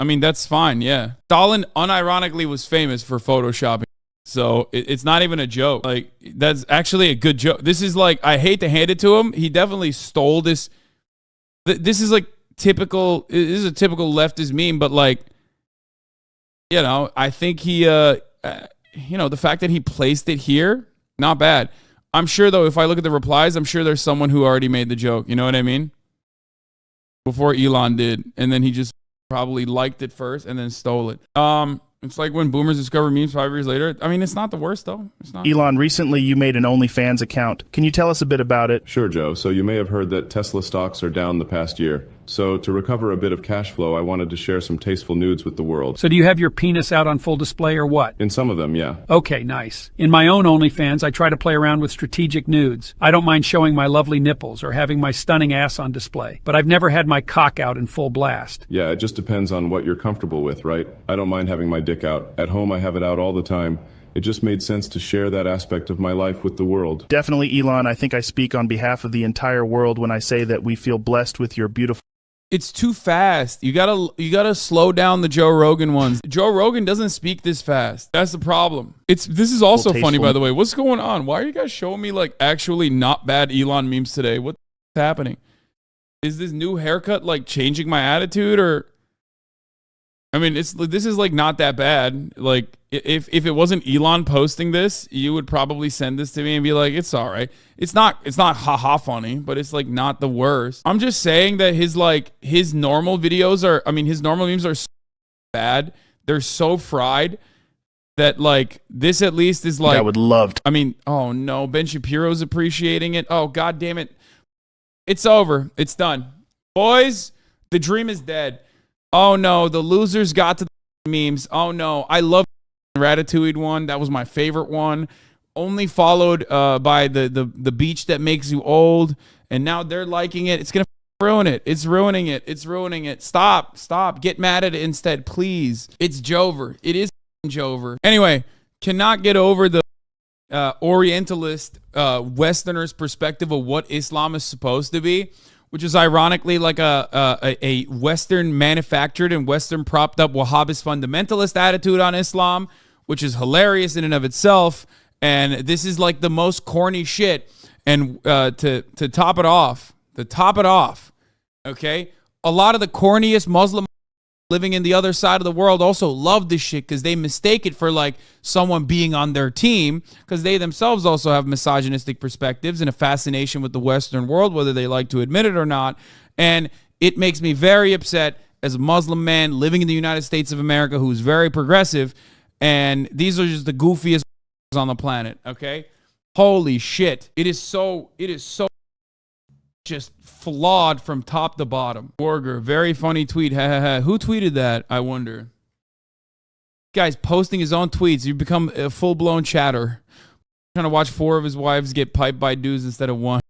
I mean, that's fine, yeah. Stalin unironically was famous for photoshopping. So it's not even a joke. Like, that's actually a good joke. This is like, I hate to hand it to him. He definitely stole this. This is like typical, this is a typical leftist meme, but like, you know, I think he, you know, the fact that he placed it here, not bad. I'm sure, though, if I look at the replies, I'm sure there's someone who already made the joke. You know what I mean? Before Elon did. And then he just probably liked it first and then stole it. It's like when boomers discover memes 5 years later. I mean, it's not the worst, though. It's not. Elon, recently you made an OnlyFans account. Can you tell us a bit about it? Sure, Joe. So you may have heard that Tesla stocks are down the past year. So to recover a bit of cash flow, I wanted to share some tasteful nudes with the world. So do you have your penis out on full display or what? In some of them, yeah. Okay, nice. In my own OnlyFans, I try to play around with strategic nudes. I don't mind showing my lovely nipples or having my stunning ass on display, but I've never had my cock out in full blast. Yeah, it just depends on what you're comfortable with, right? I don't mind having my dick out. At home, I have it out all the time. It just made sense to share that aspect of my life with the world. Definitely, Elon. I think I speak on behalf of the entire world when I say that we feel blessed with your beautiful... It's too fast. You gotta slow down the Joe Rogan ones. Joe Rogan doesn't speak this fast. That's the problem. This is also funny, by the way. What's going on? Why are you guys showing me like actually not bad Elon memes today? What's happening? Is this new haircut like changing my attitude, or? I mean, this is like not that bad. Like if it wasn't Elon posting this, you would probably send this to me and be like, it's all right. It's not haha funny, but it's like not the worst. I'm just saying that his normal videos are, I mean, his normal memes are so bad. They're so fried that like this at least is like, I would love to. I mean, oh no, Ben Shapiro's appreciating it. Oh, God damn it. It's over. It's done. Boys, the dream is dead. Oh no, the losers got to the memes. Oh no, I love the Ratatouille one. That was my favorite one. Only followed by the beach that makes you old. And now they're liking it. It's going to ruin it. It's ruining it. It's ruining it. Stop. Get mad at it instead, please. It's Jover. It is Jover. Anyway, cannot get over the Orientalist Westerner's perspective of what Islam is supposed to be, which is ironically like a Western manufactured and Western propped up Wahhabist fundamentalist attitude on Islam, which is hilarious in and of itself. And this is like the most corny shit. And to top it off, okay, a lot of the corniest Muslim living in the other side of the world also love this shit because they mistake it for like someone being on their team, because they themselves also have misogynistic perspectives and a fascination with the Western world, whether they like to admit it or not. And it makes me very upset as a Muslim man living in the United States of America who's very progressive, and these are just the goofiest on the planet, okay? Holy shit. It is so just flawed from top to bottom. Borger, very funny tweet. Who tweeted that, I wonder? Guy's posting his own tweets. You become a full-blown chatter. Trying to watch 4 of his wives get piped by dudes instead of 1.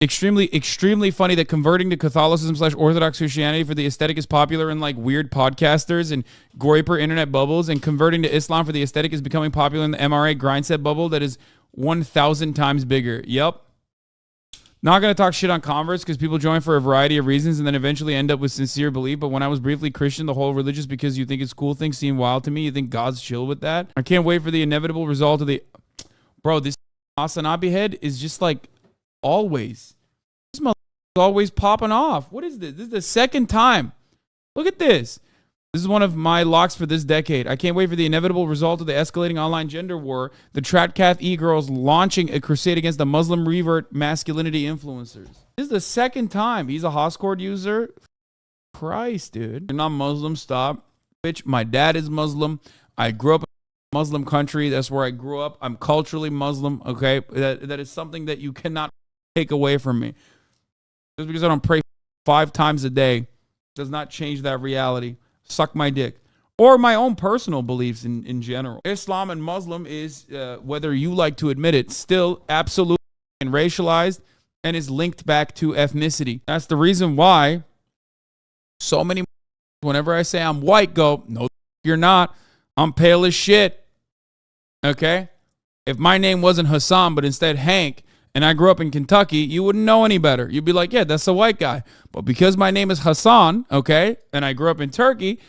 Extremely funny that converting to Catholicism / Orthodox Christianity for the aesthetic is popular in like weird podcasters and Groyper internet bubbles, and converting to Islam for the aesthetic is becoming popular in the MRA grindset bubble that is 1,000 times bigger. Yep. Not going to talk shit on converts because people join for a variety of reasons and then eventually end up with sincere belief. But when I was briefly Christian, the whole religious because you think it's cool thing seemed wild to me. You think God's chill with that? I can't wait for the inevitable result of the... Bro, this Hasanabi head is just like always. This motherfucker is always popping off. What is this? This is the second time. Look at this. This is one of my locks for this decade. I can't wait for the inevitable result of the escalating online gender war. The Tratcath e-girls launching a crusade against the Muslim revert masculinity influencers. This is the second time. He's a Hoscord user. Christ, dude. You're not Muslim. Stop. Bitch, my dad is Muslim. I grew up in a Muslim country. That's where I grew up. I'm culturally Muslim, okay? That is something that you cannot take away from me. Just because I don't pray 5 times a day does not change that reality. Suck my dick. Or my own personal beliefs in general. Islam and Muslim is, whether you like to admit it, still absolutely racialized and is linked back to ethnicity. That's the reason why so many, whenever I say I'm white, go, no, you're not. I'm pale as shit. Okay? If my name wasn't Hasan, but instead Hank, and I grew up in Kentucky, you wouldn't know any better. You'd be like, yeah, that's a white guy. But because my name is Hasan, okay, and I grew up in Turkey,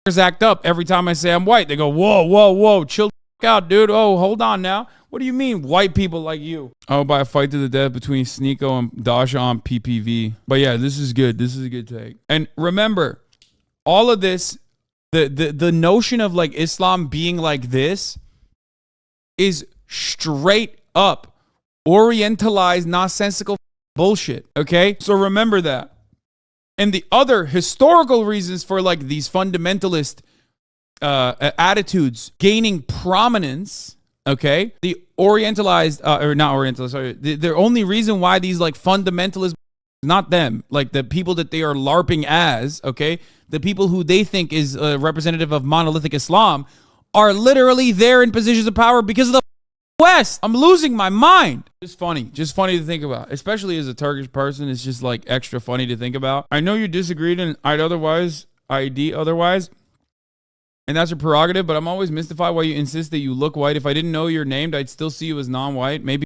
act up every time I say I'm white. They go, whoa, whoa, whoa, chill the out, dude. Oh, hold on now. What do you mean, white people like you? Oh, by a fight to the death between Sneako and Dasha on PPV. But yeah, this is good. This is a good take. And remember, all of this, the notion of like Islam being like this is straight up orientalized, nonsensical bullshit. Okay? So remember that. And the other historical reasons for like these fundamentalist attitudes gaining prominence, okay? The orientalized, or not orientalist, sorry. The only reason why these like fundamentalists, not them, like the people that they are LARPing as, okay? The people who they think is representative of monolithic Islam are literally there in positions of power because of the West. I'm losing my mind. Just funny to think about, especially as a Turkish person. It's just like extra funny to think about. I know you disagreed and otherwise, and that's your prerogative, but I'm always mystified why you insist that you look white. If I didn't know you're named, I'd still see you as non-white. Maybe